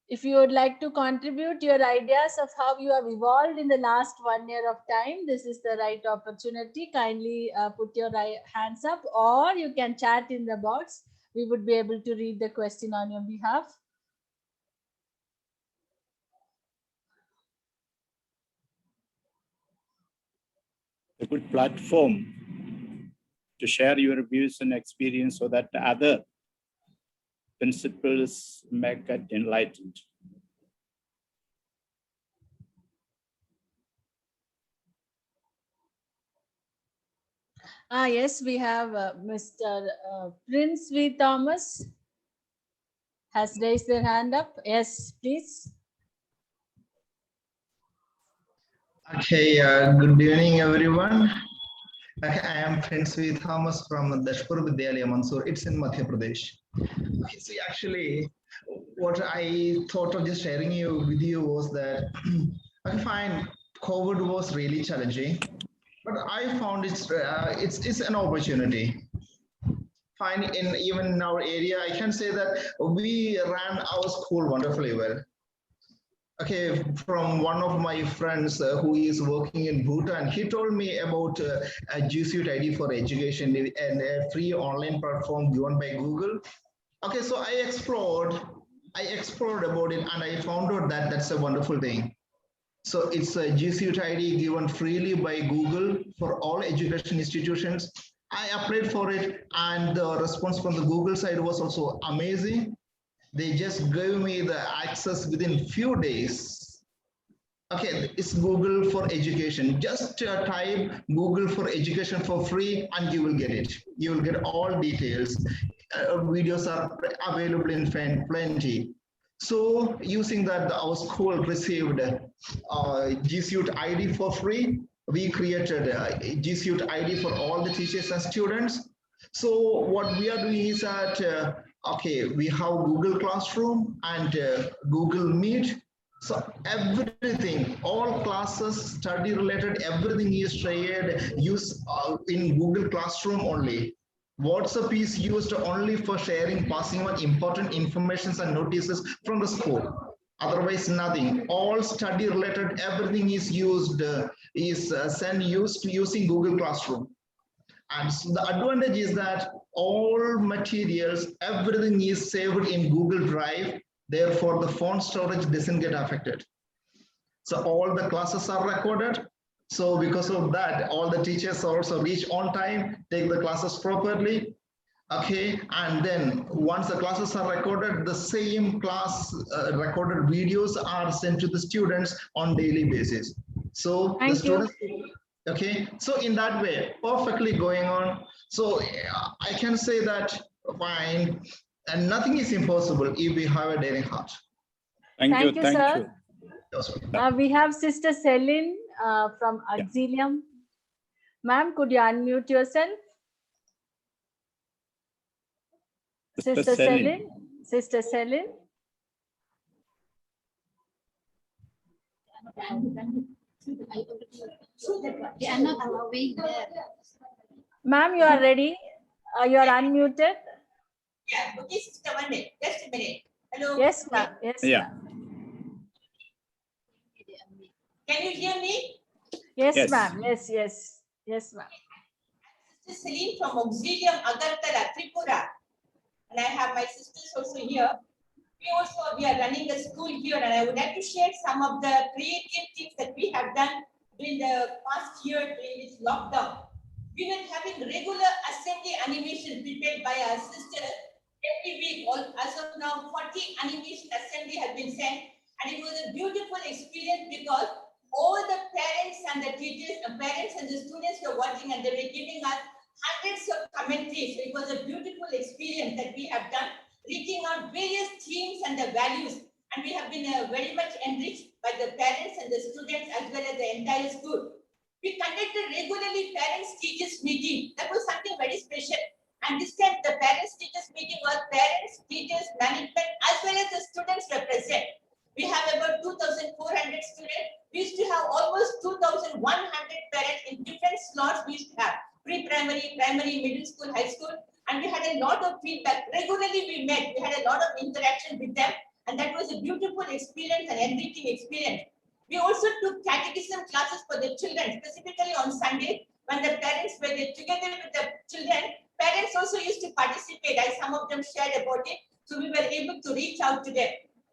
If you would like to contribute your ideas of how you have evolved in the last 1 year of time, this is the right opportunity. Kindly put your hands up, or you can chat in the box. We would be able to read the question on your behalf. A good platform to share your views and experience so that other principles may get enlightened. Yes, we have Mr. Prince V. Thomas has raised their hand up. Yes, please. Okay, good evening, everyone. I am Prince V. Thomas from Dashpur Vidyalaya, Mansoor. It's in Madhya Pradesh. Okay, so actually, what I thought of just sharing with you was that I find COVID was really challenging, but I found it's an opportunity. Fine, even in our area, I can say that we ran our school wonderfully well. Okay, from one of my friends who is working in Bhutan, he told me about a G Suite ID for education and a free online platform given by Google. Okay, so I explored about it, and I found out that that's a wonderful thing. So it's a G Suite ID given freely by Google for all education institutions. I applied for it, and the response from the Google side was also amazing. They just gave me the access within few days. Okay, it's Google for Education. Just type Google for Education for free and you will get it. You will get all details. Videos are available in plenty. So using that, our school received G Suite ID for free. We created a G Suite ID for all the teachers and students. So what we are doing is that okay, we have Google Classroom and Google Meet. So everything, all classes, study related, everything is shared, used in Google Classroom only. WhatsApp is used only for sharing, passing on important informations and notices from the school. Otherwise, nothing. All study related, everything is used, used using Google Classroom. And so the advantage is that all materials, everything is saved in Google Drive. Therefore, the phone storage doesn't get affected. So all the classes are recorded. So because of that, all the teachers also reach on time, take the classes properly. Okay, and then once the classes are recorded, the same class recorded videos are sent to the students on daily basis. So the students, okay, so in that way, perfectly going on. So I can say that fine, and nothing is impossible if we have a daring heart. Thank you, sir. We have Sister Celine from Auxilium. Ma'am, could you unmute yourself? Sister Celine. Sister Celine. They are not allowing that. Ma'am, you are ready? You are unmuted? Yeah, okay, sister, 1 minute. Just a minute. Hello? Yes, ma'am. Yes, yeah. Can you hear me? Yes, ma'am. Yes, yes. Yes, ma'am. Sister Celine from Auxilium Agartala, Tripura. And I have my sisters also here. We are running a school here, and I would like to share some of the creative things that we have done during the past year during this lockdown. We were having regular assembly animation prepared by our sisters every week. As of now, 40 animation assembly have been sent, and it was a beautiful experience because all the parents and the teachers, parents and the students were watching, and they were giving us hundreds of commentaries. So it was a beautiful experience that we have done, reaching out various themes and the values, and we have been very much enriched by the parents and the students as well as the entire school. We conducted regularly parents-teachers meeting. That was something very special. And this time the parents-teachers meeting was parents, teachers, management, as well as the students were present. We have about 2,400 students. We used to have almost 2,100 parents in different slots. We used to have pre-primary, primary, middle school, high school. And we had a lot of feedback. Regularly we met. We had a lot of interaction with them. And that was a beautiful experience and enriching experience. We also took catechism classes for the children, specifically on Sunday, when the parents were together with the children. Parents also used to participate, as some of them shared about it. So we were able to reach out to them.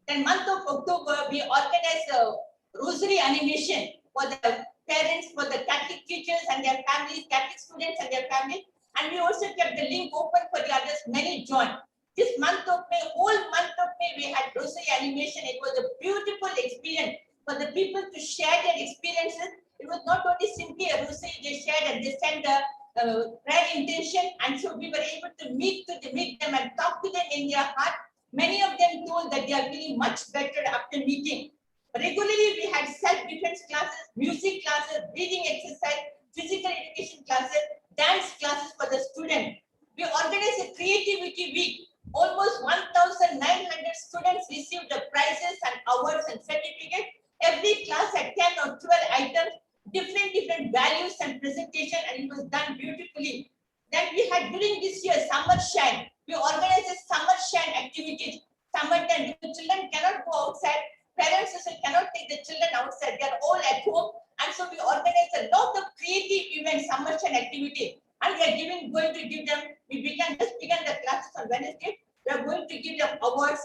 Then month of October, we organized a rosary animation for the parents, for the Catholic teachers and their families, Catholic students and their families. And we also kept the link open for the others. Many joined. This month of May, whole month of May, we had rosary animation. It was a beautiful experience for the people to share their experiences. It was not only simply a rosary they shared and they sent the prayer intention. And so we were able to meet them and talk to them in their heart. Many of them told that they are feeling much better after meeting. Regularly, we had self-defense classes, music classes, breathing exercise, physical education classes, dance classes for the students. We organized a creativity week. Almost 1,900 students received the prizes and awards and certificates. Every class had 10 or 12 items, different values and presentation, and it was done beautifully. Then we had during this year Summer Shine. We organized a Summer Shine activities. Summer time, the children cannot go outside. Parents also cannot take the children outside. They are all at home. And so we organized a lot of creative events, Summer Shine activities. And we are going to give them, just began the classes on Wednesday. We are going to give them awards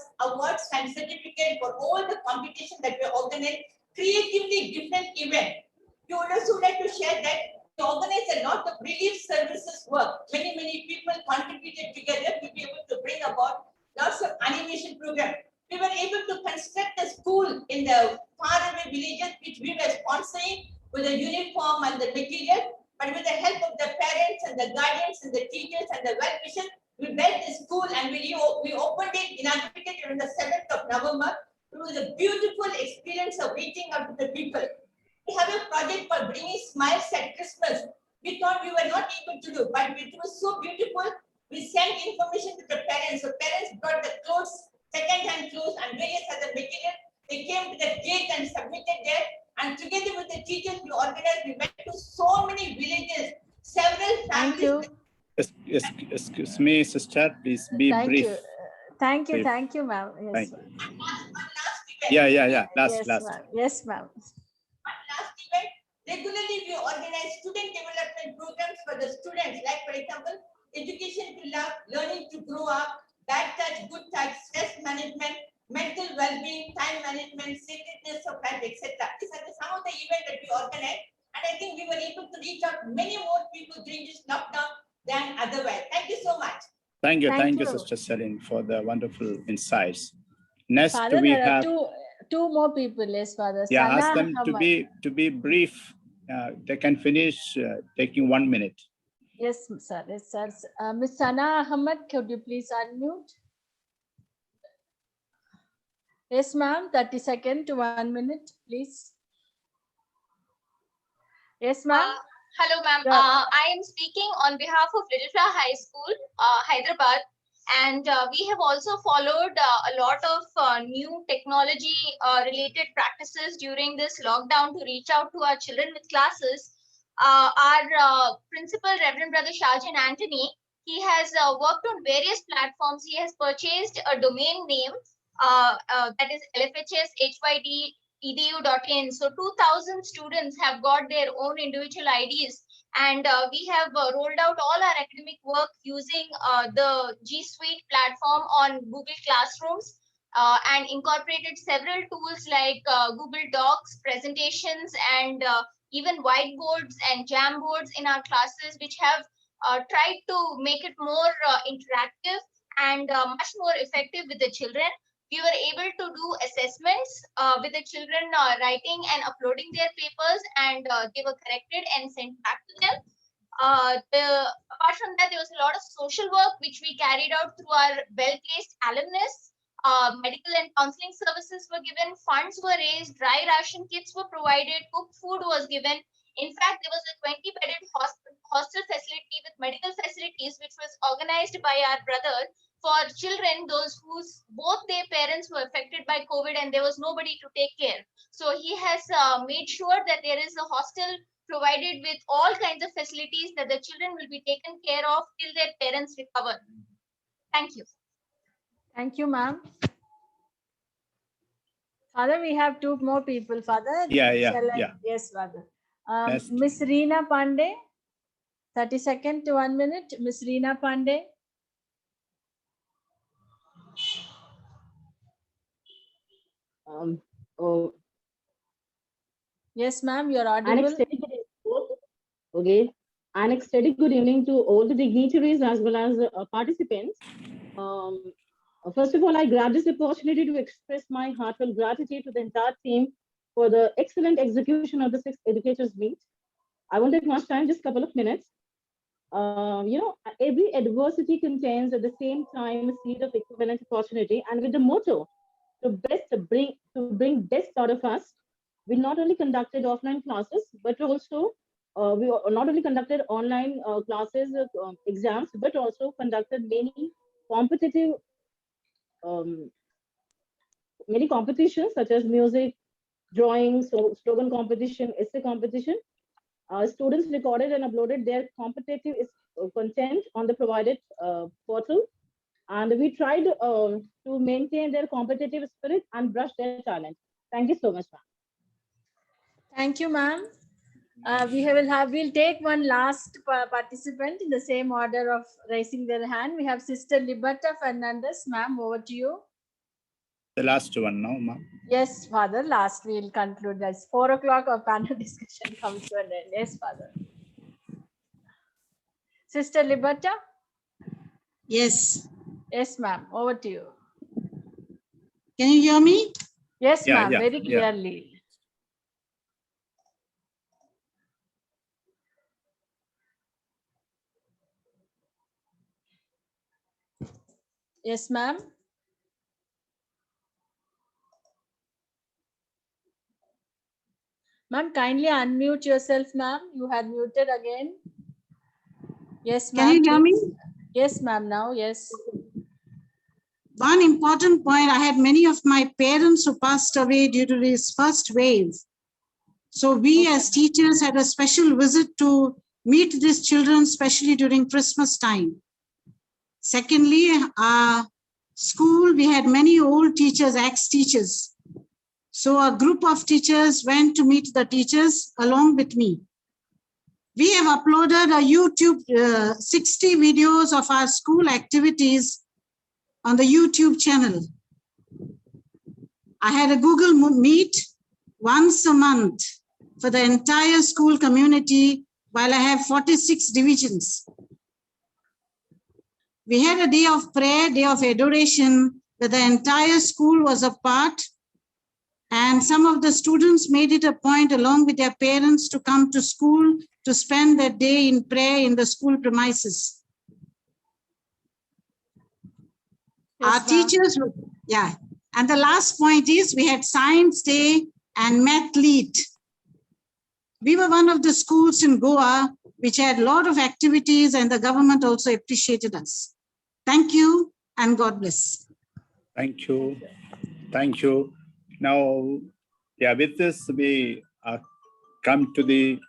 and certificates for all the competition that we organized, creatively different events. We would also like to share that we organized a lot of relief services work. Many people contributed together to be able to bring about lots of animation programs. We were able to construct a school in the faraway villages, which we were sponsoring with the uniform and the material. But with the help of the parents and the guardians and the teachers and the well-wishers, we built the school and we opened it, inaugurated it on the 7th of November. It was a beautiful experience of reaching out to the people. We have a project called Bringing Smiles at Christmas. We thought we were not able to do, but it was so beautiful. We sent information to the parents. So parents brought the clothes, second-hand clothes and various other materials. They came to the gate organized. We went to so many villages, several Thank families. you. Excuse me, sister, please be Thank brief. you. Thank you. Brief. Thank you, ma'am. Yes. Thank ma'am. And one last event. Yeah. Last. Yes, ma'am. Yes, ma'am. One last event. Regularly, we organize student development programs for the students, like for example, education to love, learning to grow up, bad touch, good touch, stress management, mental well-being, time management, sacredness of life, etc. These are some of the events that we organize, and I think we were able to reach out many more people during this lockdown than otherwise. Thank you so much. Thank you, Thank you. Sister Celine, for the wonderful insights. Next, Father, we there are have two more people. Yes, Father. yeah. Sana Ask them Ahmad. to be brief. They can finish taking 1 minute. Yes, sir. Yes, sir. Miss Sana Ahmad, could you please unmute? Yes, ma'am. 30 seconds to 1 minute, please. Yes, ma'am. Hello, ma'am. Yeah. I am speaking on behalf of Little Flower High School, Hyderabad. And we have also followed a lot of new technology related practices during this lockdown to reach out to our children with classes. Our principal, Reverend Brother Shajan Anthony, he has worked on various platforms. He has purchased a domain name that is lfhshyd.edu.in. So 2,000 students have got their own individual IDs. And we have rolled out all our academic work using the G Suite platform on Google Classrooms and incorporated several tools like Google Docs, presentations, and even whiteboards and Jamboards in our classes, which have tried to make it more interactive and much more effective with the children. We were able to do assessments with the children writing and uploading their papers, and they were corrected and sent back to them. Apart from that, there was a lot of social work which we carried out through our well-placed alumnus. Medical and counseling services were given, funds were raised, dry ration kits were provided, cooked food was given. In fact, there was a 20-bedded hostel facility with medical facilities which was organized by our brother for children, those whose both their parents were affected by COVID and there was nobody to take care. So he has made sure that there is a hostel provided with all kinds of facilities that the children will be taken care of till their parents recover. Thank you. Thank you, ma'am. Father, we have two more people, Father. Yeah. Yes, Father. Next. Miss Reena Pandey, 30 seconds to 1 minute. Miss Reena Pandey. Yes, ma'am, you're audible. Okay. An ecstatic good evening to all the dignitaries as well as participants. First of all, I grab this opportunity to express my heartfelt gratitude to the entire team for the excellent execution of the 6th Educators Meet. I won't take much time, just a couple of minutes. Every adversity contains at the same time a seed of equivalent opportunity, and with the motto to bring best out of us, we not only conducted offline classes, but also we not only conducted online classes, exams, but also conducted many competitions such as music, drawing, slogan competition, essay competition. Students recorded and uploaded their competitive content on the provided portal, and we tried to maintain their competitive spirit and brush their talent. Thank you so much, ma'am. Thank you, ma'am. We'll take one last participant in the same order of raising their hand. We have Sister Liberta Fernandez. Ma'am, over to you. The last one now, ma'am. Yes, Father. Last, we'll conclude. That's 4 o'clock. Our panel discussion comes to an end. Yes, Father. Sister Liberta. Yes. Yes, ma'am. Over to you. Can you hear me? Yes, Yeah, ma'am. Very clearly. Yes, ma'am. Ma'am, kindly unmute yourself, ma'am. You had muted again. Yes, ma'am. Can you hear me? Yes, ma'am. Now, yes. One important point, I had many of my parents who passed away due to this first wave. So we as teachers had a special visit to meet these children, especially during Christmas time. Secondly, our school, we had many old teachers, ex-teachers. So a group of teachers went to meet the teachers along with me. We have uploaded a YouTube 60 videos of our school activities on the YouTube channel. I had a Google Meet once a month for the entire school community, while I have 46 divisions. We had a day of prayer, day of adoration, where the entire school was a part, and some of the students made it a point along with their parents to come to school to spend their day in prayer in the school premises. Our teachers, yeah. And the last point is we had Science Day and Math Lead. We were one of the schools in Goa which had a lot of activities, and the government also appreciated us. Thank you and God bless. Thank you. Thank you. Now, yeah, with this, we come to the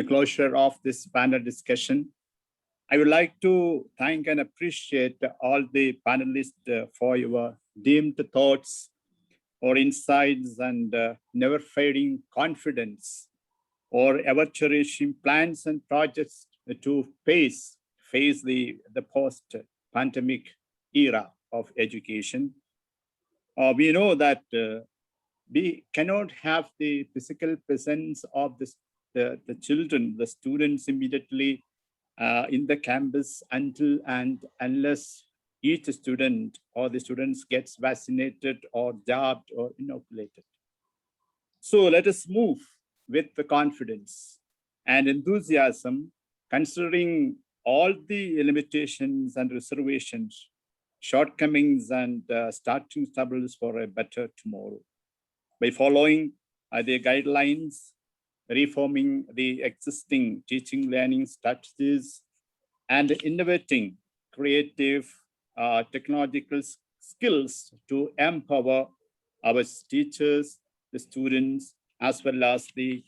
closure of this panel discussion. I would like to thank and appreciate all the panelists for your deemed thoughts or insights and never-fading confidence or ever-cherishing plans and projects to face the post-pandemic era of education. We know that we cannot have the physical presence of the children, the students immediately in the campus until and unless each student or the students gets vaccinated or jabbed or inoculated. So let us move with the confidence and enthusiasm, considering all the limitations and reservations, shortcomings and starting troubles for a better tomorrow. By following the guidelines, reforming the existing teaching learning strategies, and innovating creative technological skills to empower our teachers, the students, as well as the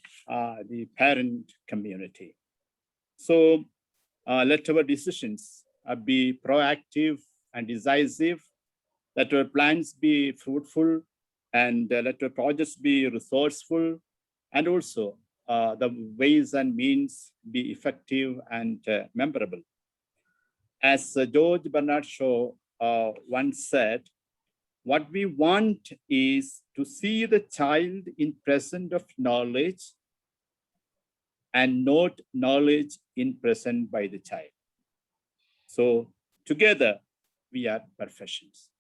parent community. So let our decisions be proactive and decisive, let our plans be fruitful, and let our projects be resourceful, and also the ways and means be effective and memorable. As George Bernard Shaw once said, what we want is to see the child in present of knowledge and not knowledge in present by the child. So together we are perfections.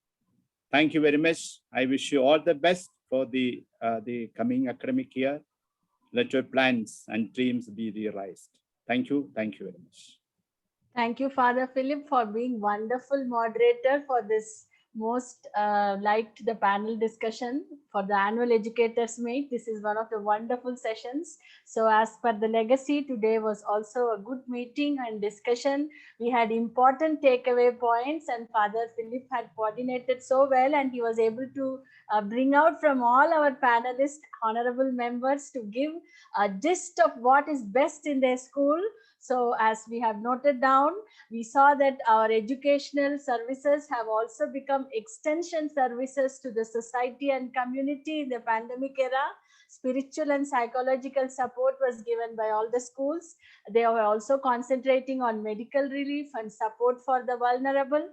Thank you very much. I wish you all the best for the coming academic year. Let your plans and dreams be realized. Thank you. Thank you very much. Thank you, Father Philip, for being wonderful moderator for this most liked the panel discussion for the annual educators meet. This is one of the wonderful sessions. So as per the legacy, today was also a good meeting and discussion. We had important takeaway points, and Father Philip had coordinated so well, and he was able to bring out from all our panelists, honorable members, to give a gist of what is best in their school. So as we have noted down, we saw that our educational services have also become extension services to the society and community in the pandemic era. Spiritual and psychological support was given by all the schools. They were also concentrating on medical relief and support for the vulnerable,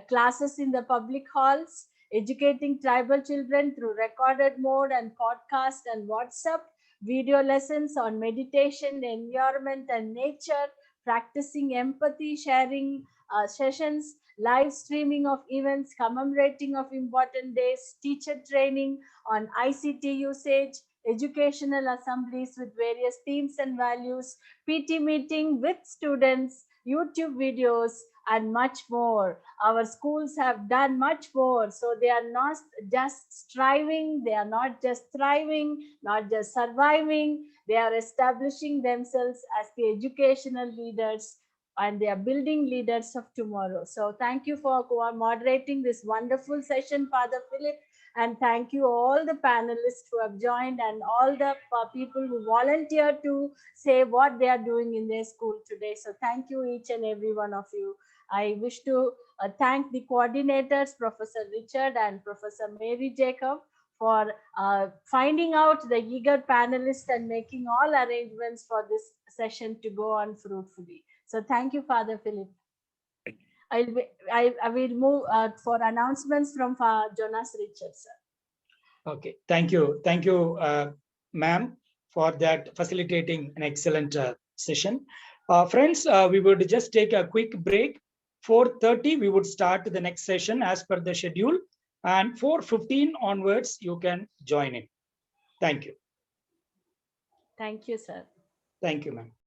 classes in the public halls, educating tribal children through recorded mode and podcast and WhatsApp, video lessons on meditation, environment and nature, practicing empathy, sharing sessions, live streaming of events, commemorating of important days, teacher training on ICT usage, educational assemblies with various themes and values, PT meeting with students, YouTube videos, and much more. Our schools have done much more. So they are not just striving, they are not just thriving, not just surviving, they are establishing themselves as the educational leaders and they are building leaders of tomorrow. So thank you for moderating this wonderful session, Father Philip. And thank you all the panelists who have joined and all the people who volunteered to say what they are doing in their school today. So thank you each and every one of you. I wish to thank the coordinators, Professor Richard and Professor Mary Jacob, for finding out the eager panelists and making all arrangements for this session to go on fruitfully. So thank you, Father Philip. I will move for announcements from Jonas Richard, sir. Okay, thank you. Thank you, ma'am, for that facilitating an excellent session. Friends, we would just take a quick break. 4:30, we would start the next session as per the schedule, and 4:15 onwards, you can join in. Thank you. Thank you, sir. Thank you, ma'am.